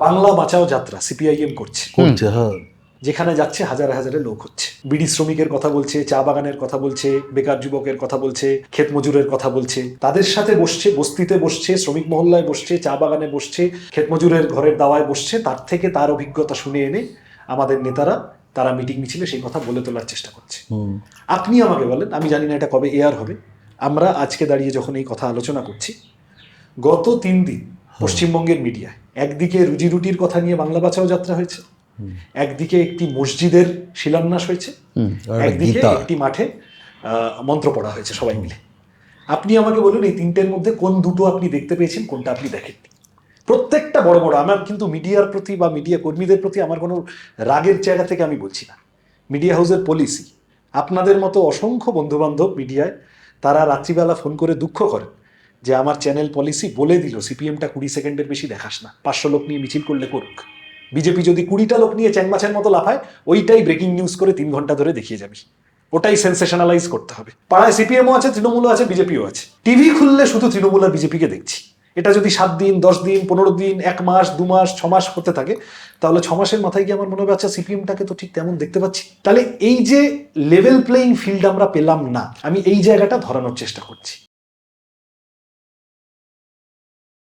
বাংলা বাঁচাও যাত্রা সিপিআইএম করছে, হ্যাঁ। যেখানে যাচ্ছে হাজারে হাজারে লোক হচ্ছে। বিড়ি শ্রমিকের কথা বলছে, চা বাগানের কথা বলছে, বেকার যুবকের কথা বলছে, ক্ষেত মজুরের কথা বলছে, তাদের সাথে বসছে, বস্তিতে বসছে, শ্রমিক মহল্লায় বসছে, চা বাগানে বসছে, ক্ষেত মজুরের ঘরের দাওয়ায় বসছে, তার থেকে তার অভিজ্ঞতা শুনে এনে আমাদের নেতারা তারা মিটিং মিছিলে সেই কথা বলে তোলার চেষ্টা করছে। আপনি আমাকে বলেন, আমি জানি না এটা কবে এয়ার হবে, আমরা আজকে দাঁড়িয়ে যখন এই কথা আলোচনা করছি, গত 3 দিন পশ্চিমবঙ্গের মিডিয়ায় একদিকে রুজি রুটির কথা নিয়ে বাংলা বাঁচাও যাত্রা হয়েছে, একদিকে একটি মসজিদের শিলান্যাস হয়েছে, একদিকে একটি মাঠে মন্ত্র পড়া হয়েছে সবাই মিলে। আপনি আমাকে বলুন এই তিনটের মধ্যে কোন দুটো আপনি দেখতে পেয়েছেন, কোনটা আপনি দেখেননি? প্রত্যেকটা বড় বড়, আমার কিন্তু মিডিয়ার প্রতি বা মিডিয়া কর্মীদের প্রতি আমার কোনো রাগের জায়গা থেকে আমি বলছি না। মিডিয়া হাউসের পলিসি, আপনাদের মতো অসংখ্য বন্ধুবান্ধব মিডিয়ায় তারা রাত্রিবেলা ফোন করে দুঃখ করেন যে আমার চ্যানেল পলিসি বলে দিল সিপিএমটা 20 সেকেন্ডের বেশি দেখাস না, 500 লোক নিয়ে মিছিল করলে করুক, বিজেপি যদি 20টা লোক নিয়ে চ্যাংমাছের মতো লাফায় ওইটাই ব্রেকিং নিউজ করে 3 ঘন্টা ধরে দেখিয়ে যাবি, ওটাই সেন্সেশনালাইজ করতে হবে। পাড়ায় সিপিএমও আছে, তৃণমূলও আছে, বিজেপিও আছে, টিভি খুললে শুধু তৃণমূল আর বিজেপিকে দেখছি। এটা যদি 7 দিন 10 দিন 15 দিন 1 মাস 2 মাস 6 মাস হতে থাকে, তাহলে 6 মাসের মাথায় গিয়ে আমার মনে হবে আচ্ছা সিপিএমটাকে তো ঠিক তেমন দেখতে পাচ্ছি। তাহলে এই যে লেভেল প্লেইং ফিল্ড আমরা পেলাম না, আমি এই জায়গাটা ধরানোর চেষ্টা করছি।